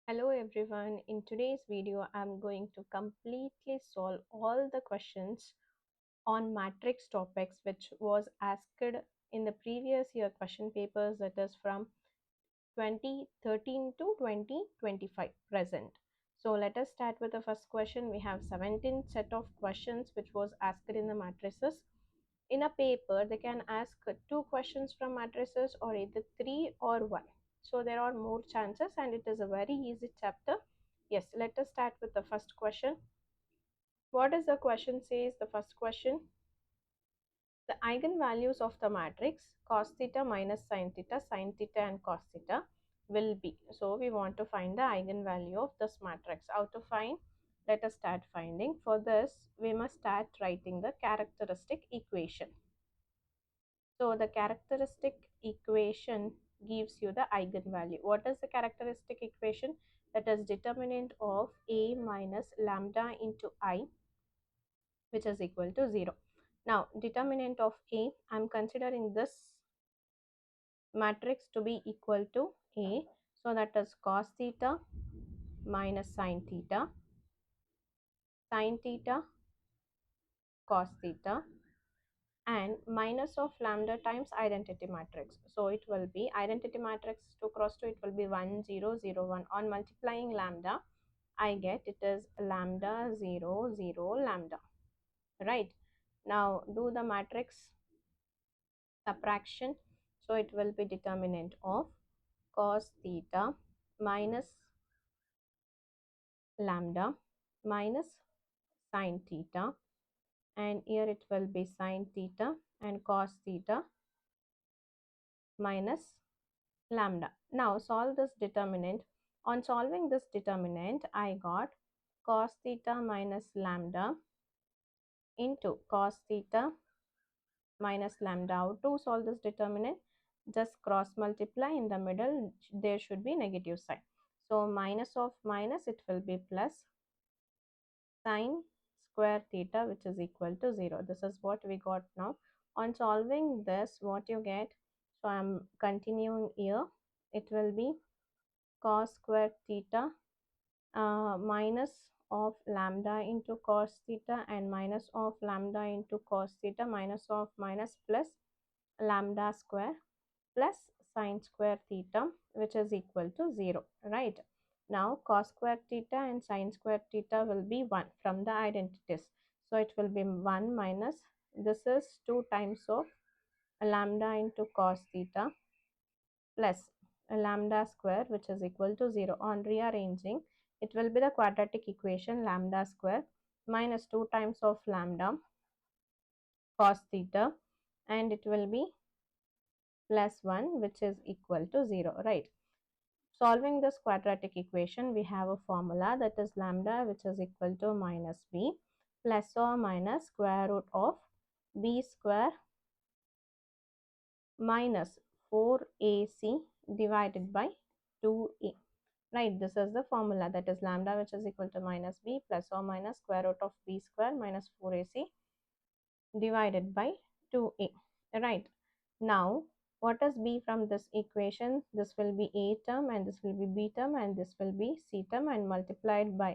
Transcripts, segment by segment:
Hello everyone, in today's video I'm going to completely solve all the questions on matrix topics which was asked in the previous year question papers, that is from 2013 to 2025 present. So let us start with the first question. We have 17 set of questions which was asked in the matrices. In a paper they can ask two questions from matrices or either three or one, so there are more chances and it is a very easy chapter. Yes, let us start with the first question. What is the question says? The first question: the eigenvalues of the matrix cos theta minus sin theta and cos theta will be. So we want to find the eigenvalue of this matrix. How to find? Let us start finding. For this we must start writing the characteristic equation. So the characteristic equation gives you the eigenvalue. What is the characteristic equation? That is determinant of A minus lambda into I, which is equal to 0. Now determinant of A, I am considering this matrix to be equal to A. So that is cos theta minus sin theta, cos theta, and minus of lambda times identity matrix. So it will be identity matrix 2 cross 2, it will be 1 0 0 1. On multiplying lambda I get it is lambda 0 0 lambda, right? Now do the matrix subtraction. So it will be determinant of cos theta minus lambda minus sin theta, and here it will be sin theta and cos theta minus lambda. Now solve this determinant. On solving this determinant, I got cos theta minus lambda into cos theta minus lambda. How to solve this determinant? Just cross multiply, in the middle there should be negative sign. So minus of minus, it will be plus sine square theta, which is equal to 0. This is what we got now. On solving this, what you get? So I am continuing here. It will be cos square theta minus of lambda into cos theta and minus of lambda into cos theta, minus of minus plus lambda square plus sine square theta, which is equal to 0, right? Now cos square theta and sine square theta will be 1 from the identities. So it will be 1 minus, this is 2 times of lambda into cos theta plus lambda square, which is equal to 0. On rearranging, it will be the quadratic equation lambda square minus 2 times of lambda cos theta, and it will be plus 1, which is equal to 0, right? Solving this quadratic equation, we have a formula, that is lambda, which is equal to minus b plus or minus square root of b square minus 4ac divided by 2a. Right, this is the formula, that is lambda, which is equal to minus b plus or minus square root of b square minus 4ac divided by 2a. Right, now what is b from this equation? This will be a term and this will be b term and this will be c term, and multiplied by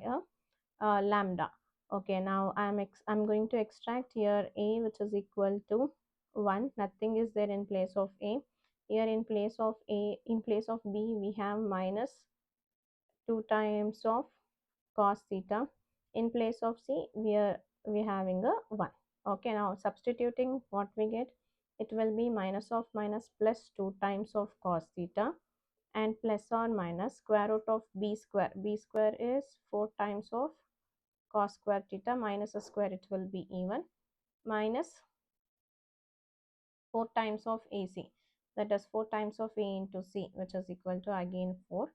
a lambda. Okay, now I'm going to extract here a, which is equal to 1. Nothing is there in place of a. Here in place of a, in place of b, we have minus 2 times of cos theta. In place of c, we having a 1. Okay, now substituting, what we get? It will be minus of minus plus 2 times of cos theta and plus or minus square root of b square. B square is 4 times of cos square theta minus a square, it will be even, minus 4 times of AC, that is 4 times of A into C, which is equal to again 4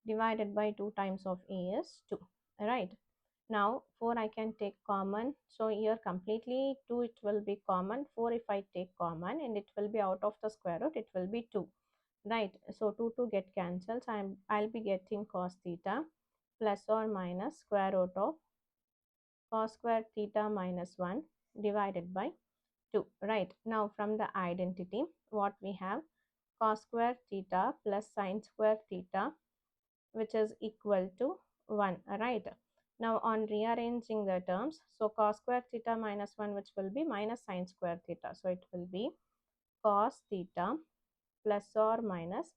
divided by 2 times of A is 2, right? Now 4 I can take common, so here completely 2 it will be common. 4 if I take common, and it will be out of the square root, it will be 2, right? So 2 get cancelled, so I'll be getting cos theta plus or minus square root of cos square theta minus 1 divided by 2, right? Now from the identity, what we have? Cos square theta plus sin square theta which is equal to 1, right? Now on rearranging the terms, so cos square theta minus 1, which will be minus sine square theta. So it will be cos theta plus or minus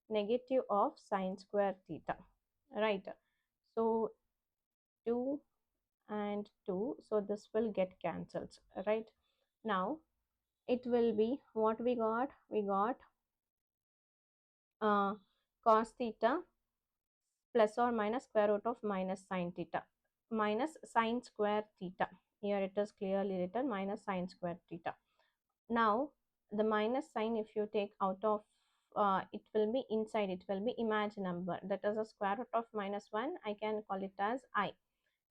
negative of sine square theta, right? So 2 and 2, so this will get cancelled, right? Now it will be what we got uh, cos theta plus or minus square root of minus sine theta minus sine square theta. Here it is clearly written minus sine square theta. Now the minus sign, if you take out of it will be inside, it will be imaginary number, that is a square root of minus 1, I can call it as I.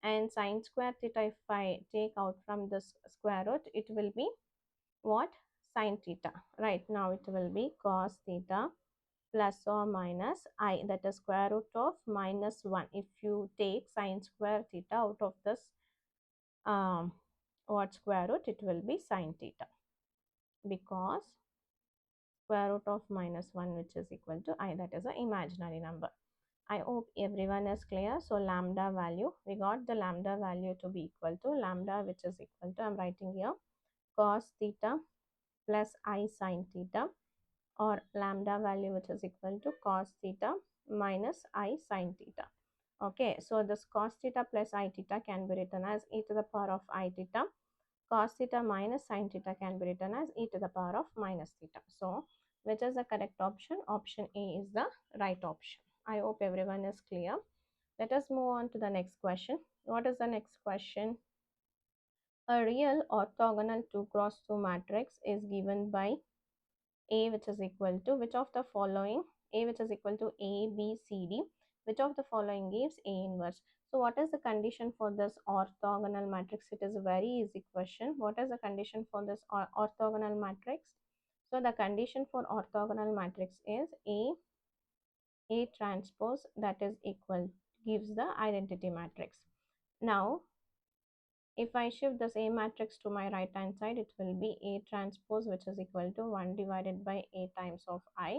And sine square theta, if I take out from this square root, it will be what? Sine theta, right? Now it will be cos theta plus or minus I, that is square root of minus 1. If you take sine square theta out of this what square root, it will be sine theta, because square root of minus 1, which is equal to I, that is an imaginary number. I hope everyone is clear. So lambda value, we got the lambda value to be equal to lambda, which is equal to, I'm writing here, cos theta plus I sin theta, or lambda value which is equal to cos theta minus I sin theta. Okay, so this cos theta plus I theta can be written as e to the power of I theta. Cos theta minus sin theta can be written as e to the power of minus theta. So which is the correct option? Option A is the right option. I hope everyone is clear. Let us move on to the next question. What is the next question? A real orthogonal 2 cross 2 matrix is given by A, which is equal to which of the following? A, which is equal to A, B, C, D. Which of the following gives A inverse? So what is the condition for this orthogonal matrix? It is a very easy question. What is the condition for this orthogonal matrix? So the condition for orthogonal matrix is A transpose, that is equal, gives the identity matrix. Now if I shift this A matrix to my right hand side, it will be A transpose, which is equal to 1 divided by A times of I,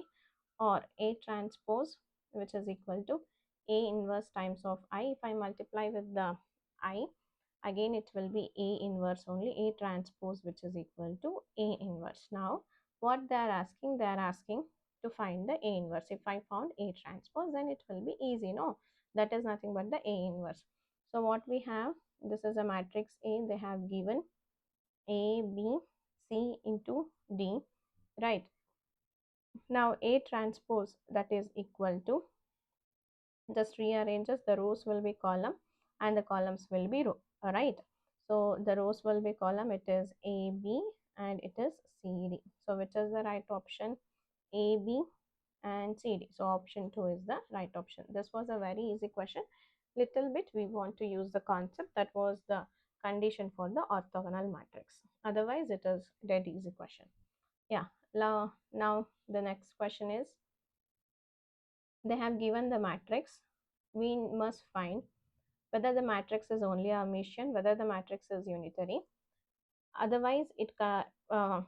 or A transpose, which is equal to A inverse times of I. If I multiply with the I, again it will be A inverse only, A transpose, which is equal to A inverse. Now what they are asking? They are asking to find the A inverse. If I found A transpose, then it will be easy, no? That is nothing but the A inverse. So what we have, this is a matrix A, they have given A, B, C into D, right? Now A transpose, that is equal to, just rearranges, the rows will be column and the columns will be row, right? So the rows will be column, it is A, B and it is C, D. So which is the right option? A, B and C, D. So option 2 is the right option. This was a very easy question. Little bit we want to use the concept, that was the condition for the orthogonal matrix. Otherwise it is dead easy question. Yeah. Now the next question is, they have given the matrix. We must find whether the matrix is only Hermitian, whether the matrix is unitary. Otherwise, it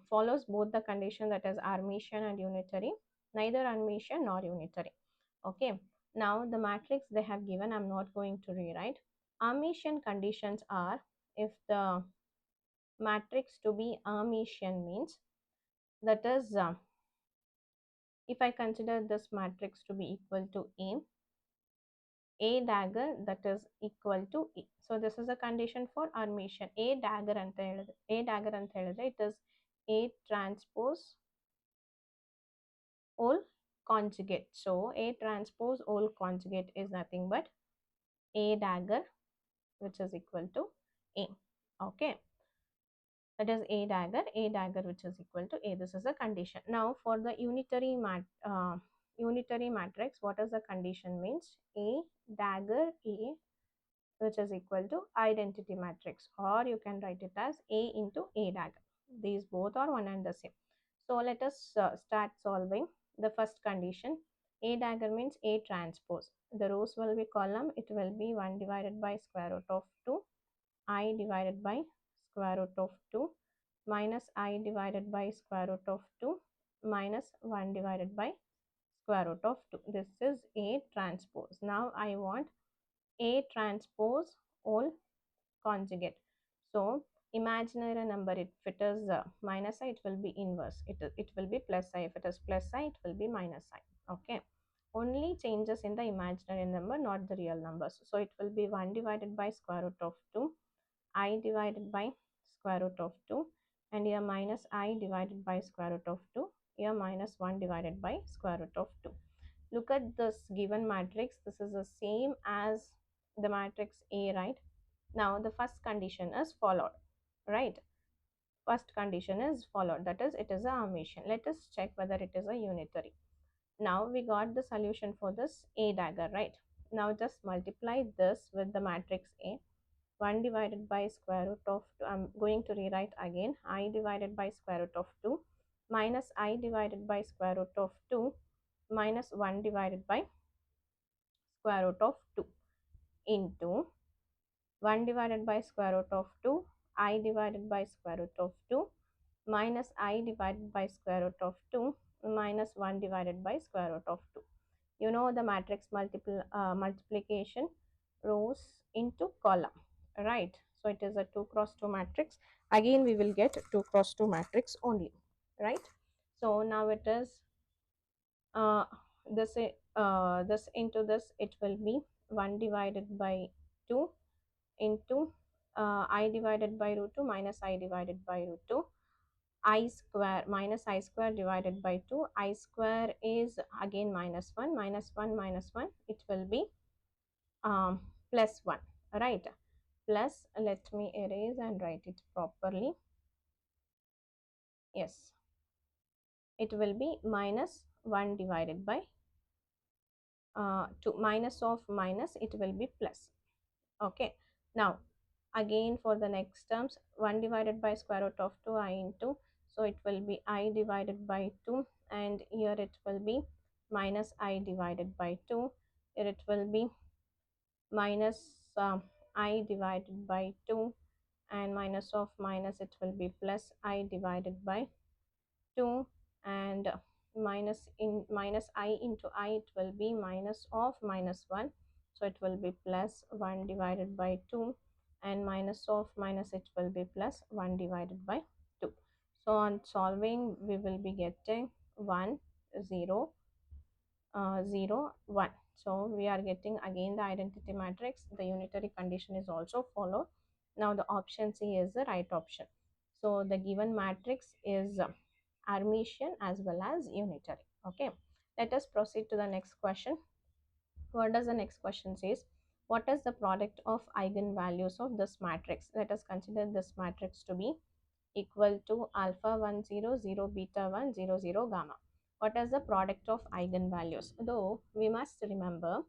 follows both the condition, that is Hermitian and unitary, neither Hermitian nor unitary. Okay. Now the matrix they have given, I'm not going to rewrite. Hermitian conditions are, if the matrix to be Hermitian means, that is if I consider this matrix to be equal to A dagger, that is equal to E. So this is a condition for Hermitian. A dagger anta ಹೇಳಿದ್ರೆ it is A transpose all conjugate. So A transpose all conjugate is nothing but A dagger, which is equal to A. Okay. That is A dagger which is equal to A. This is a condition. Now for the unitary matrix, what is the condition means? A dagger A, which is equal to identity matrix, or you can write it as A into A dagger. These both are one and the same. So let us start solving the first condition. A dagger means A transpose. The rows will be column. It will be 1 divided by square root of 2, I divided by square root of 2 minus I divided by square root of 2 minus 1 divided by square root of 2. This is A transpose. Now I want A transpose all conjugate. So imaginary number, if it is minus I, it will be inverse. It will be plus I. If it is plus I, it will be minus I. Okay. Only changes in the imaginary number, not the real numbers. So it will be 1 divided by square root of 2, I divided by square root of 2, and here minus I divided by square root of 2, here minus 1 divided by square root of 2. Look at this given matrix. This is the same as the matrix A, right? Now the first condition is followed, right? First condition is followed, that is, it is a Hermitian. Let us check whether it is a unitary. Now we got the solution for this A dagger, right? Now just multiply this with the matrix A. 1 divided by square root of 2, I'm going to rewrite again, I divided by square root of 2 minus I divided by square root of 2 minus 1 divided by square root of 2 into 1 divided by square root of 2, I divided by square root of 2 minus I divided by square root of 2 minus 1 divided by square root of 2. You know the matrix multiplication, rows into column, right? So it is a 2 cross 2 matrix. Again we will get 2 cross 2 matrix only, right? So now it is uh, this into this, it will be 1 divided by 2 into I divided by root 2 minus I divided by root 2, I square minus I square divided by 2, I square is again minus 1, minus 1 minus 1, it will be plus 1, right? Plus, let me erase and write it properly. Yes, it will be minus 1 divided by 2, minus of minus, it will be plus. Okay, now again for the next terms, 1 divided by square root of 2 I into, so it will be I divided by 2, and here it will be minus I divided by 2, here it will be minus I divided by 2, and minus of minus, it will be plus I divided by 2, and minus I into I, it will be minus of minus 1, so it will be plus 1 divided by 2, and minus of minus, it will be plus 1 divided by 2. So on solving, we will be getting 1 0 0 1. So we are getting again the identity matrix. The unitary condition is also followed. Now the option C is the right option. So the given matrix is Hermitian as well as unitary. Okay, let us proceed to the next question. What does the next question says? What is the product of eigenvalues of this matrix? Let us consider this matrix to be equal to alpha 1 0 0 beta 1 0 0 gamma. What is the product of eigenvalues? Though we must remember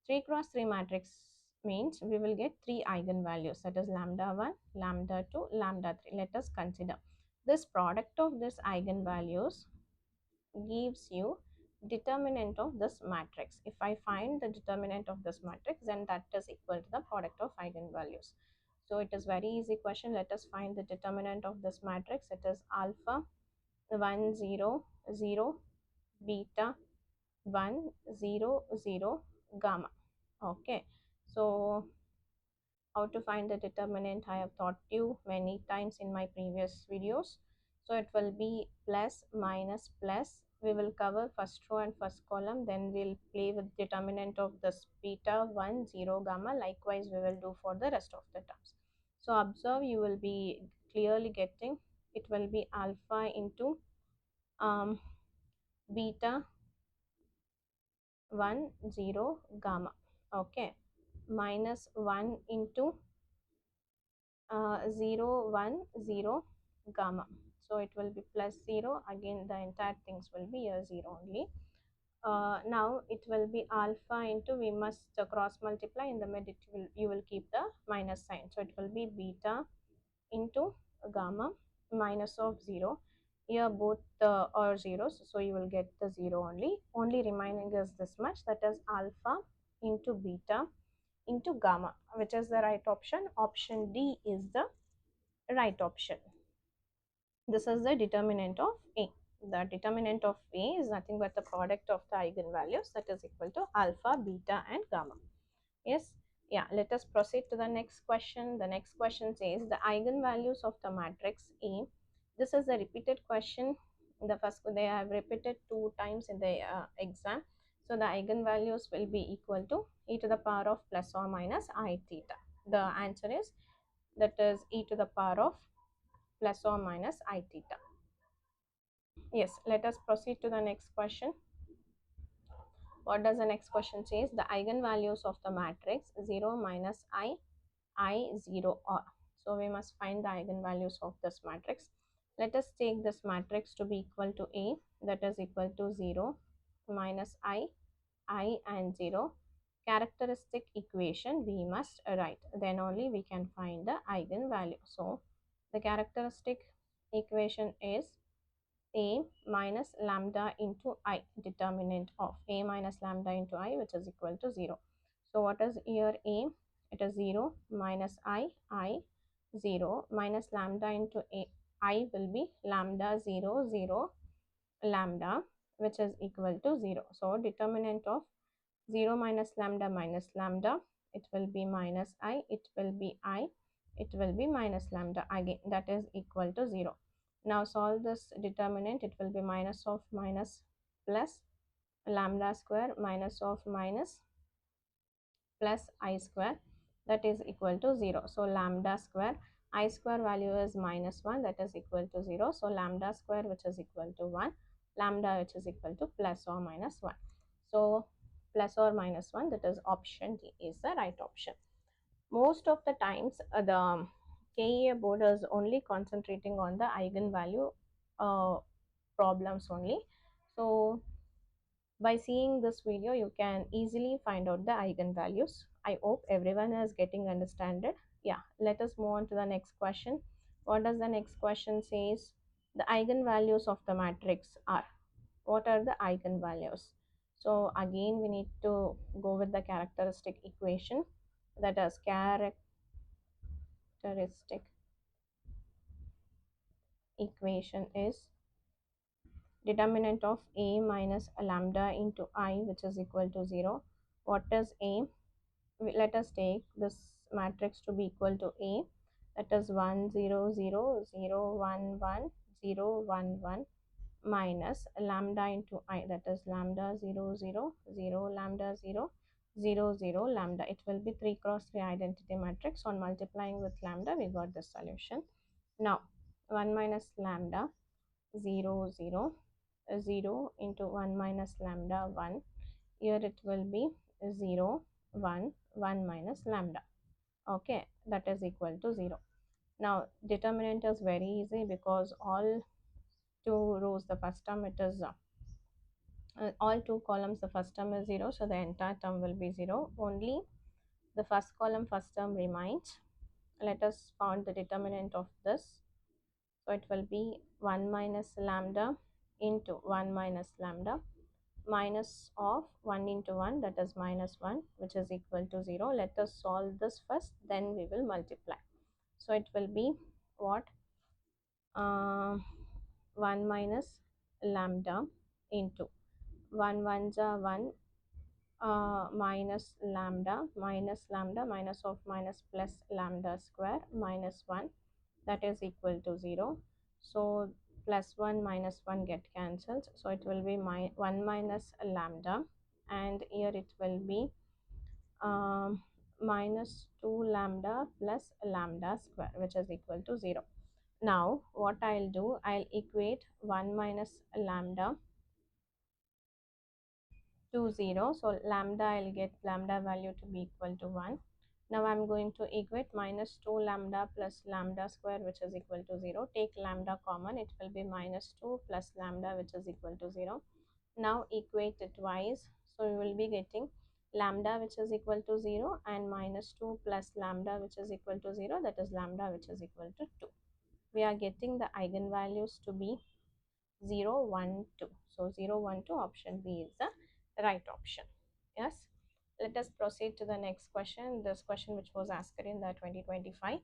3 cross 3 matrix means we will get 3 eigenvalues, that is lambda 1, lambda 2, lambda 3. Let us consider this product of this eigenvalues gives you determinant of this matrix. If I find the determinant of this matrix, then that is equal to the product of eigenvalues. So it is very easy question. Let us find the determinant of this matrix. It is alpha 1 0 0 beta 1 0 0 gamma. Okay, so how to find the determinant, I have taught you many times in my previous videos. So it will be plus minus plus, we will cover first row and first column, then we'll play with determinant of this beta 1 0 gamma. Likewise we will do for the rest of the terms. So observe, you will be clearly getting it will be alpha into beta 1 0 gamma, okay, minus 1 into 0 1 0 gamma. So it will be plus 0, again the entire things will be here 0 only. Now it will be alpha into, we must cross multiply, in the mid you will keep the minus sign, so it will be beta into gamma minus of 0. Here both are zeros, so you will get the 0 only remaining is this much, that is alpha into beta into gamma. Which is the right option? Option D is the right option. This is the determinant of A. The determinant of A is nothing but the product of the eigenvalues, that is equal to alpha, beta and gamma. Yes. Yeah, let us proceed to the next question. The next question says the eigenvalues of the matrix A. This is a repeated question. The first, they have repeated 2 times in the exam. So the eigenvalues will be equal to e to the power of plus or minus I theta. The answer is, that is e to the power of plus or minus I theta. Yes, let us proceed to the next question. What does the next question says? The eigenvalues of the matrix 0 minus I 0 or. So we must find the eigenvalues of this matrix. Let us take this matrix to be equal to A, that is equal to 0 minus I and 0. Characteristic equation we must write. Then only we can find the eigenvalue. So the characteristic equation is A minus lambda into I, determinant of A minus lambda into I, which is equal to 0. So what is here A? It is 0 minus I 0 minus lambda into A. I will be lambda 0 0 lambda, which is equal to 0. So determinant of 0 minus lambda, it will be minus I, it will be I, it will be minus lambda again, that is equal to 0. Now solve this determinant, it will be minus of minus plus lambda square minus of minus plus I square, that is equal to 0. So lambda square, I square value is minus 1, that is equal to 0. So lambda square, which is equal to 1, lambda which is equal to plus or minus 1. So plus or minus 1, that is option D is the right option. Most of the times the KEA board is only concentrating on the eigenvalue problems only. So by seeing this video, you can easily find out the eigenvalues. I hope everyone is getting understood. Yeah, let us move on to the next question. What does the next question says? The eigenvalues of the matrix are. What are the eigenvalues? So again, we need to go with the characteristic equation. That is characteristic equation is determinant of A minus lambda into I, which is equal to 0. What is A? Let us take this matrix to be equal to A, that is 1 0 0 0 1 1 0 1 1 minus lambda into I, that is lambda 0 0 0 lambda 0 0 0 lambda. It will be 3 cross 3 identity matrix. On multiplying with lambda, we got the solution. Now 1 minus lambda 0 0 0 into 1 minus lambda 1. Here it will be 0 1 1 minus lambda. Okay, that is equal to 0. Now determinant is very easy because all 2 rows, the first term it is all 2 columns, the first term is 0, so the entire term will be 0. Only the first column, first term remains. Let us find the determinant of this. So it will be 1 minus lambda into 1 minus lambda minus of 1 into 1, that is minus 1, which is equal to 0. Let us solve this first, then we will multiply. So it will be what? 1 minus lambda into 1 1 are 1 minus lambda minus of minus plus lambda square minus 1, that is equal to 0. So plus 1 minus 1 get cancelled, so it will be 1 minus lambda, and here it will be minus 2 lambda plus lambda square, which is equal to 0. Now what I'll do, I'll equate 1 minus lambda to 0. So lambda, I'll get lambda value to be equal to 1. Now I'm going to equate minus 2 lambda plus lambda square, which is equal to 0. Take lambda common, it will be minus 2 plus lambda, which is equal to 0. Now equate it twice. So we will be getting lambda, which is equal to 0, and minus 2 plus lambda, which is equal to 0, that is lambda, which is equal to 2. We are getting the eigenvalues to be 0 1 2. So 0 1 2, option B is the right option. Yes, let us proceed to the next question. This question which was asked in the 2025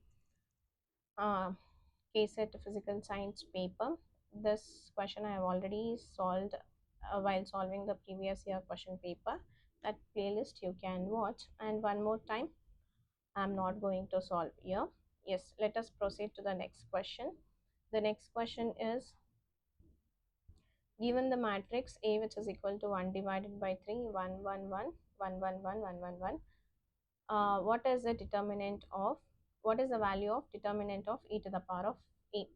KSET physical science paper. This question I have already solved while solving the previous year question paper. That playlist you can watch. And one more time, I'm not going to solve here. Yes, let us proceed to the next question. The next question is, given the matrix A which is equal to 1 divided by 3, 1, 1, 1, 1, 1, 1, 1, 1, 1, what is the determinant of, what is the value of determinant of e to the power of A?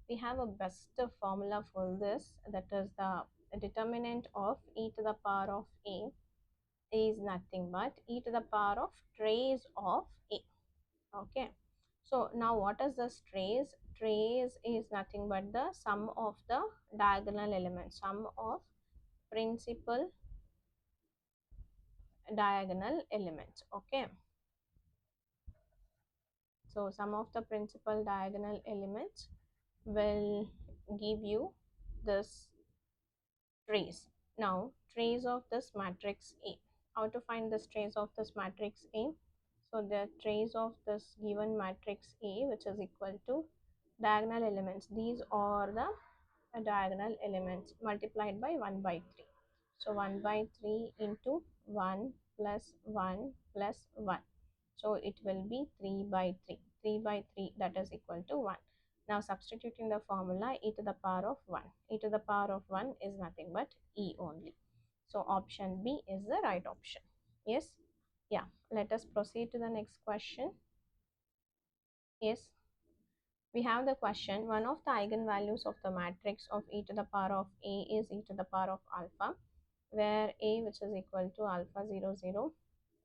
We have a best formula for this, that is the determinant of e to the power of A is nothing but e to the power of trace of A. Okay, so now what is this trace? Trace is nothing but the sum of the diagonal elements, sum of principal diagonal elements. Okay, so sum of the principal diagonal elements will give you this trace. Now trace of this matrix A, how to find this trace of this matrix A? So the trace of this given matrix A, which is equal to diagonal elements, these are the diagonal elements multiplied by 1 by 3. So 1 by 3 into 1 plus 1 plus 1. So it will be 3 by 3. 3 by 3, that is equal to 1. Now substituting the formula, e to the power of 1. E to the power of 1 is nothing but e only. So option B is the right option. Yes? Yeah. Let us proceed to the next question. Yes. We have the question, one of the eigenvalues of the matrix of e to the power of A is e to the power of alpha, where A, which is equal to alpha 0 0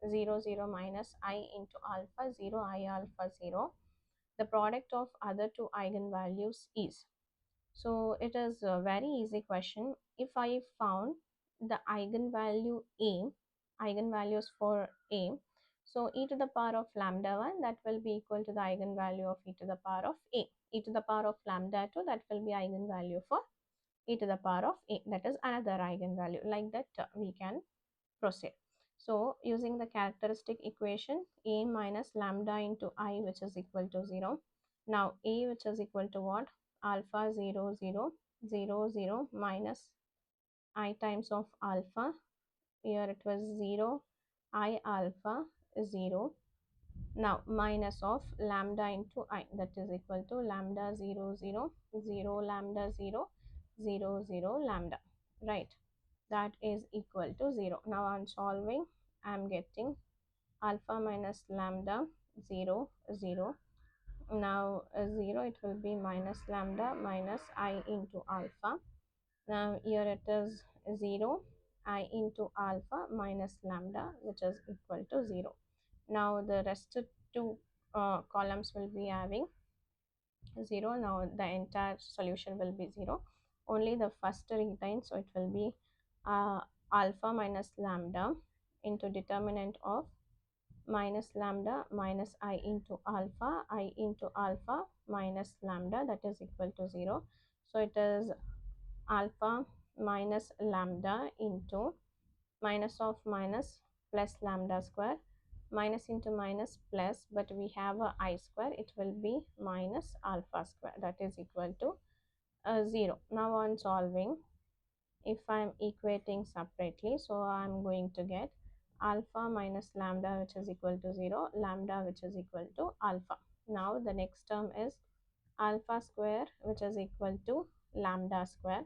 0 0 minus I into alpha 0 I alpha 0. The product of other two eigenvalues is. So it is a very easy question. If I found the eigenvalue A, eigenvalues for A, so e to the power of lambda 1, that will be equal to the eigenvalue of e to the power of A. E to the power of lambda 2, that will be eigenvalue for e to the power of A. That is another eigenvalue. Like that we can proceed. So using the characteristic equation, A minus lambda into I, which is equal to 0. Now A, which is equal to what? Alpha 0 0 0 0 minus I times of alpha. Here it was 0 I alpha 0. Now minus of lambda into I, that is equal to lambda 0 0 0 lambda 0 0 0 lambda, right? That is equal to 0. Now on solving, I am getting alpha minus lambda 0 0. Now 0, it will be minus lambda minus I into alpha. Now here it is 0 I into alpha minus lambda, which is equal to 0. Now the rest two columns will be having 0. Now the entire solution will be 0. Only the first remains, so it will be alpha minus lambda into determinant of minus lambda minus I into alpha minus lambda, that is equal to 0. So it is alpha minus lambda into minus of minus plus lambda square, minus into minus plus, but we have a I square, it will be minus alpha square, that is equal to 0. Now on solving, if I am equating separately, so I am going to get alpha minus lambda, which is equal to 0, lambda, which is equal to alpha. Now the next term is alpha square, which is equal to lambda square,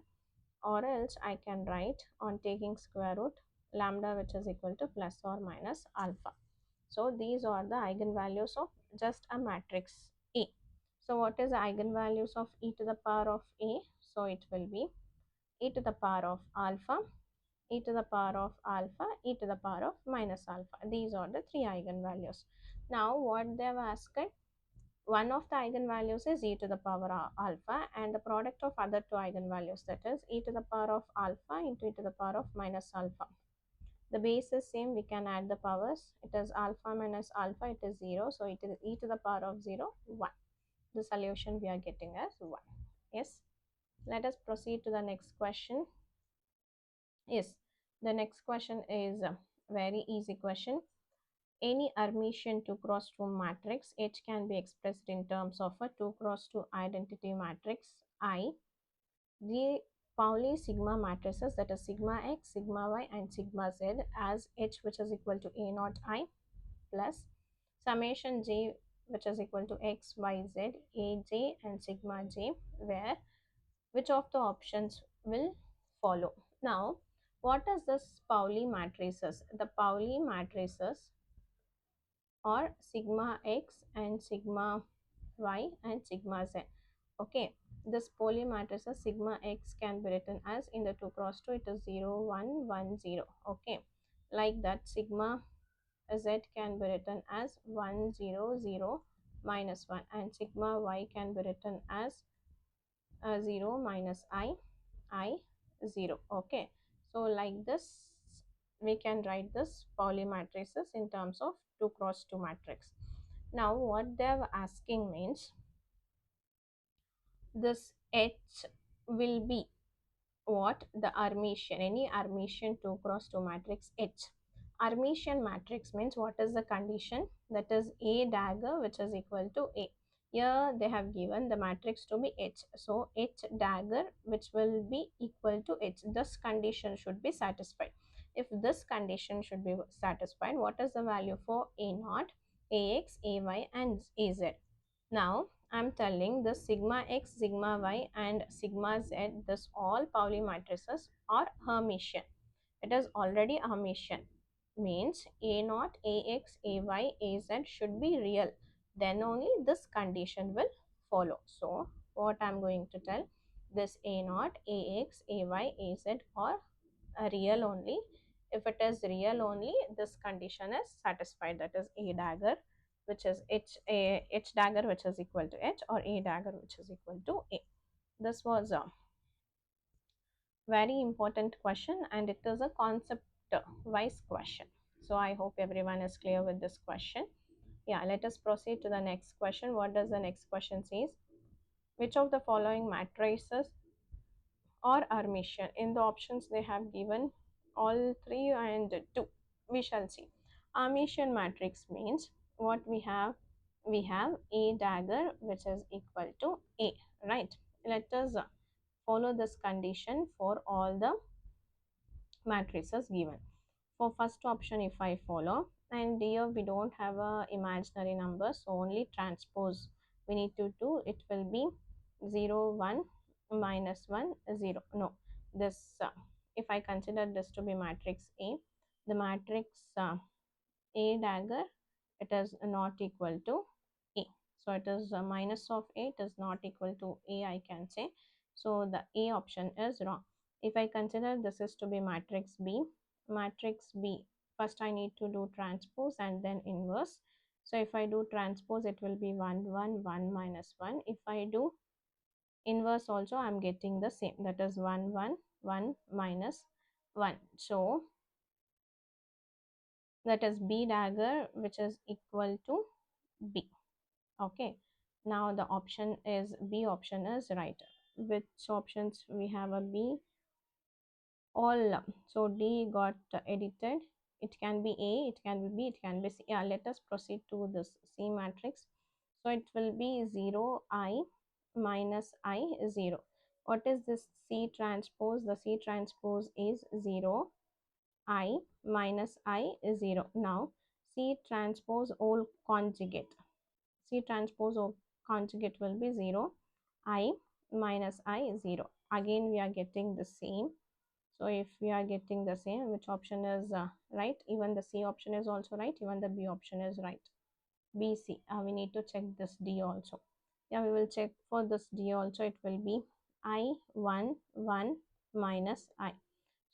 or else I can write on taking square root lambda, which is equal to plus or minus alpha. So these are the eigenvalues of just a matrix A. So what is the eigenvalues of e to the power of A? So it will be e to the power of alpha, e to the power of alpha, e to the power of minus alpha. These are the three eigenvalues. Now what they have asked, one of the eigenvalues is e to the power of alpha, and the product of other two eigenvalues, that is e to the power of alpha into e to the power of minus alpha. The base is same, we can add the powers. It is alpha minus alpha, it is 0. So it is e to the power of 0, 1. The solution we are getting as 1. Yes. Let us proceed to the next question. Yes. The next question is a very easy question. Any Hermitian 2 cross 2 matrix H can be expressed in terms of a 2 cross 2 identity matrix I, the Pauli sigma matrices, that is sigma x, sigma y, and sigma z, as H, which is equal to A naught I, plus summation j, which is equal to x, y, z, a, j, and sigma j, where which of the options will follow. Now, what is this Pauli matrices? The Pauli matrices or sigma x and sigma y and sigma z. Okay, this Pauli matrices sigma x can be written as, in the 2 cross 2 it is 0 1 1 0. Okay, like that sigma z can be written as 1 0 0 minus 1, and sigma y can be written as 0 minus I 0. Okay, so like this we can write this Pauli matrices in terms of 2 cross 2 matrix. Now what they're asking means, this H will be what? The Hermitian, any Hermitian 2 cross 2 matrix H. Hermitian matrix means, what is the condition? That is A dagger which is equal to A. Here they have given the matrix to be H. So H dagger which will be equal to H. This condition should be satisfied. If this condition should be satisfied, what is the value for A naught, AX, AY, and AZ? Now I'm telling the sigma x, sigma y, and sigma z, this all Pauli matrices are Hermitian. It is already Hermitian. Means A naught, AX, AY, AZ should be real. Then only this condition will follow. So what I'm going to tell, this A naught, AX, AY, AZ are real only. If it is real only, this condition is satisfied. That is A dagger which is H dagger which is equal to H, or A dagger which is equal to A. This was a very important question, and it is a concept wise question. So I hope everyone is clear with this question. Yeah, let us proceed to the next question. What does the next question says? Which of the following matrices or Hermitian? In the options they have given all 3 and 2. We shall see. Hermitian matrix means what we have? We have A dagger which is equal to A, right? Let us follow this condition for all the matrices given. For first option, if I follow, and here we don't have a imaginary number, so only transpose we need to do. It will be 0 1 minus 1 0. No, this if I consider this to be matrix A, the matrix A dagger, it is not equal to A. So it is minus of A, it is not equal to A, I can say. So the A option is wrong. If I consider this is to be matrix B, first I need to do transpose and then inverse. So if I do transpose, it will be 1 1 1 minus 1. If I do inverse also, I am getting the same, that is 1 1 1 minus 1. So that is B dagger which is equal to B. Okay, now the option is B option is right. Which options we have? A B, all. So D got edited. It can be A, it can be B, it can be C. Yeah, let us proceed to this C matrix. So it will be 0 I minus I 0. What is this C transpose? The C transpose is 0 I minus I 0. Now C transpose all conjugate. C transpose of conjugate will be 0 I minus I 0. Again we are getting the same. So if we are getting the same, which option is right? Even the C option is also right, even the B option is right. BC, we need to check this D also. Yeah, we will check for this D also. It will be I 1 1 minus I.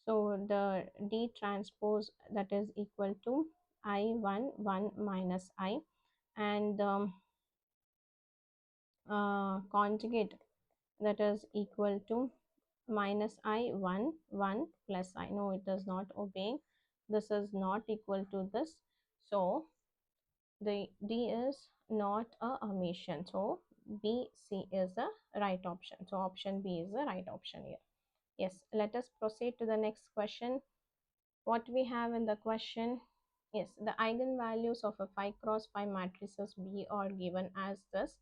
So the D transpose, that is equal to I 1 1 minus I, and conjugate, that is equal to minus I 1 1 plus I. No, it does not obey. This is not equal to this. So the D is not a Hermitian. So B, C is the right option. So option B is the right option here. Yes, let us proceed to the next question. What we have in the question? Yes, the eigenvalues of a 5 cross 5 matrices B are given as this,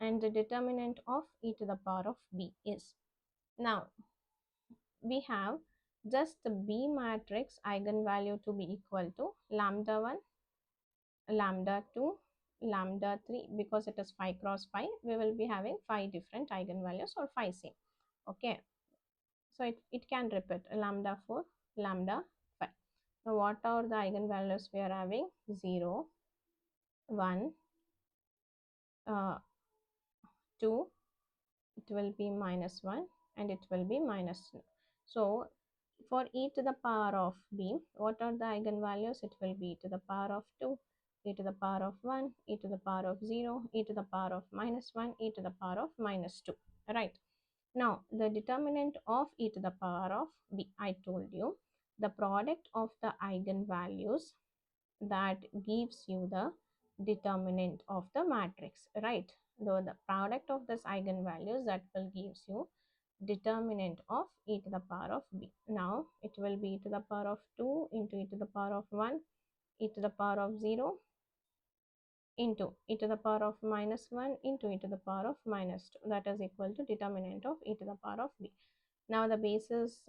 and the determinant of e to the power of B is. Now we have just the B matrix eigenvalue to be equal to lambda 1, lambda 2, lambda 3. Because it is 5 cross 5, we will be having 5 different eigenvalues or 5 same. Okay, so it can repeat lambda 4, lambda 5. Now what are the eigenvalues we are having? 0, 1, 2, it will be minus 1, and it will be minus 2. So for e to the power of b, what are the eigenvalues? It will be e to the power of 2, e to the power of 1, e to the power of 0, e to the power of minus 1, e to the power of minus 2. Right. Now, the determinant of e to the power of b, I told you, the product of the eigenvalues that gives you the determinant of the matrix, right? The product of this eigenvalues that will gives you determinant of e to the power of b. Now it will be e to the power of 2 into e to the power of 1, e to the power of 0 into e to the power of minus 1 into e to the power of minus 2. That is equal to determinant of e to the power of b. Now the base is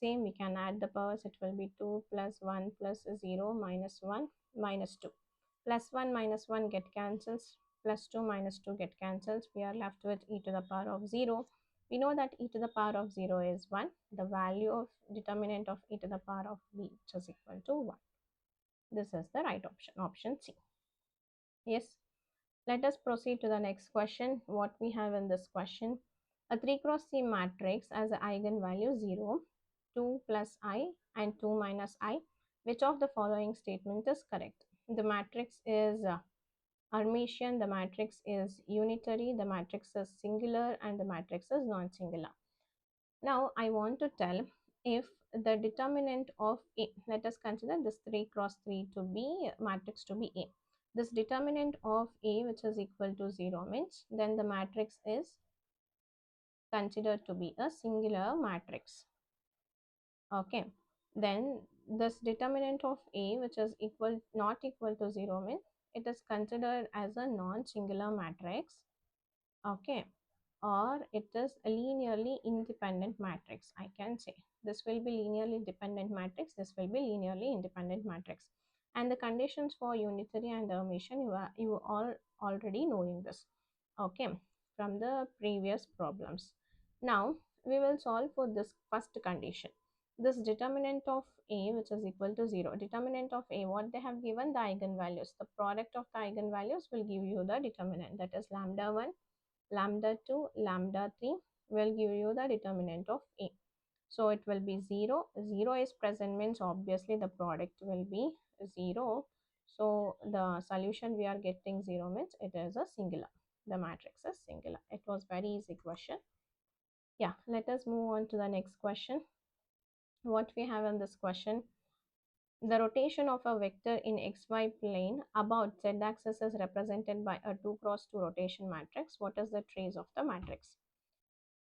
same, we can add the powers. It will be 2 plus 1 plus 0 minus 1 minus 2. Plus 1 minus 1 get cancels, plus 2 minus 2 get cancels. We are left with e to the power of 0. We know that e to the power of 0 is 1. The value of determinant of e to the power of b, which is equal to 1. This is the right option, option C. Yes. Let us proceed to the next question. What we have in this question, a 3 cross 3 matrix as an eigenvalue 0, 2 plus I and 2 minus I. Which of the following statement is correct? The matrix is Hermitian, the matrix is unitary, the matrix is singular, and the matrix is non-singular. Now I want to tell if the determinant of A, let us consider this 3 cross 3 to be matrix to be A. This determinant of A, which is equal to 0, means then the matrix is considered to be a singular matrix. Okay, then this determinant of A, which is equal not equal to 0, means it is considered as a non-singular matrix. Okay, or it is a linearly independent matrix, I can say. This will be linearly dependent matrix, this will be linearly independent matrix. And the conditions for unitary and Hermitian, you all already knowing this, okay, from the previous problems. Now we will solve for this first condition. This determinant of A, which is equal to 0, determinant of A, what they have given, the eigenvalues, the product of the eigenvalues will give you the determinant, that is lambda 1, lambda 2, lambda 3 will give you the determinant of A. So it will be 0. 0 is present, means obviously the product will be 0. So the solution we are getting 0 means it is a singular. The matrix is singular. It was very easy question. Yeah, let us move on to the next question. What we have in this question, the rotation of a vector in xy plane about z-axis is represented by a 2 cross 2 rotation matrix. What is the trace of the matrix?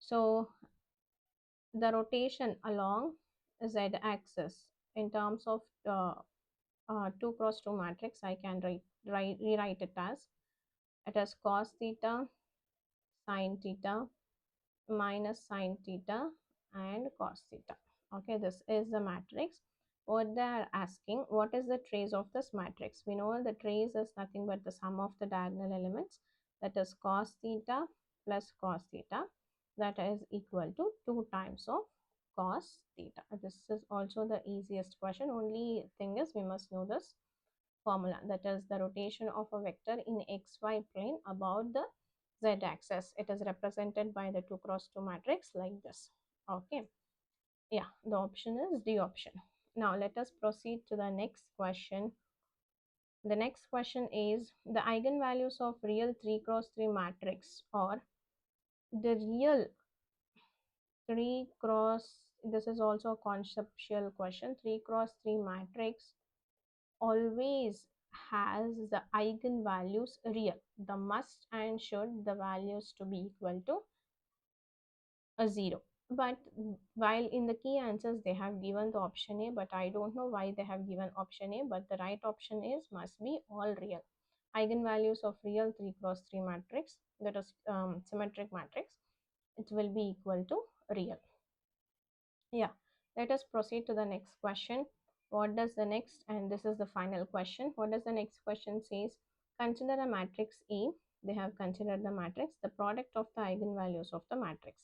So the rotation along z-axis in terms of 2 cross 2 matrix, I can rewrite it as, it is cos theta, sin theta, minus sin theta, and cos theta. Okay, this is the matrix. What they are asking, what is the trace of this matrix? We know the trace is nothing but the sum of the diagonal elements, that is cos theta plus cos theta, that is equal to 2 times of cos theta. This is also the easiest question. Only thing is we must know this formula, that is the rotation of a vector in xy plane about the z-axis. It is represented by the 2 cross 2 matrix like this. Okay, yeah, the option is D option. Now let us proceed to the next question. The next question is the eigenvalues of real 3 cross 3 matrix, or the real 3 cross, this is also a conceptual question, 3 cross 3 matrix always has the eigenvalues real. The must and should the values to be equal to a 0. But while in the key answers they have given the option A, but I don't know why they have given option A, but the right option is must be all real. Eigenvalues of real 3 cross 3 matrix, that is symmetric matrix, it will be equal to real. Yeah, let us proceed to the next question. What does the next, and this is the final question, what does the next question says? Consider a matrix A. They have considered the matrix, the product of the eigenvalues of the matrix.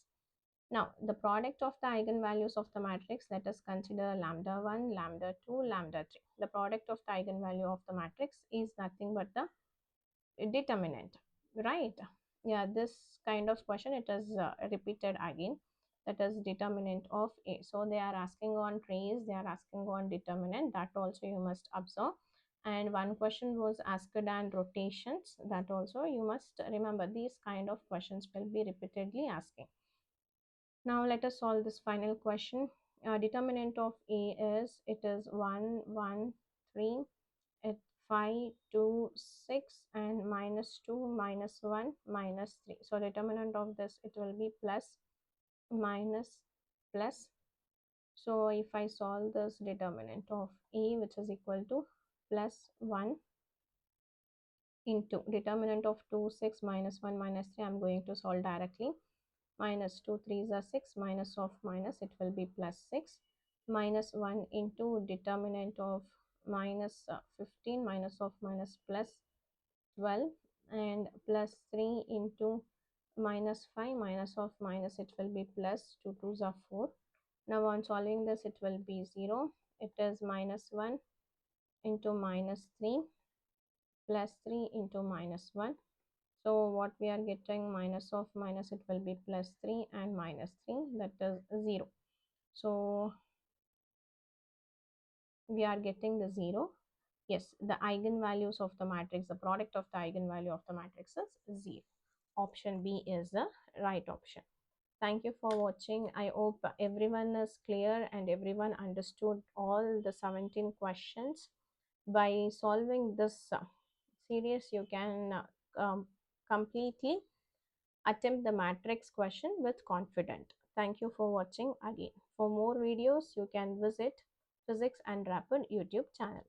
Now, the product of the eigenvalues of the matrix, let us consider lambda 1, lambda 2, lambda 3. The product of the eigenvalue of the matrix is nothing but the determinant, right? Yeah, this kind of question, it is repeated again. That is determinant of A. So they are asking on trace, they are asking on determinant. That also you must observe. And one question was asked on rotations. That also you must remember. These kind of questions will be repeatedly asking. Now let us solve this final question. Determinant of A is, it is 1, 1, 3, it 5, 2, 6, and minus 2, minus 1, minus 3. So determinant of this, it will be plus, minus, plus. So if I solve this determinant of A, which is equal to plus 1 into determinant of 2, 6, minus 1, minus 3, I'm going to solve directly. Minus 2 3s are 6, minus of minus, it will be plus 6, minus 1 into determinant of minus 15, minus of minus plus 12, and plus 3 into minus 5, minus of minus, it will be plus 2 2s are 4. Now on solving this, it will be 0. It is minus 1 into minus 3 plus 3 into minus 1. So what we are getting, minus of minus, it will be plus 3 and minus 3, that is 0. So we are getting the 0. Yes, the eigenvalues of the matrix, the product of the eigenvalue of the matrix is 0. Option B is the right option. Thank you for watching. I hope everyone is clear and everyone understood all the 17 questions. By solving this series, you can completely attempt the matrix question with confidence. Thank you for watching again. For more videos, you can visit Physics and Rapid YouTube channel.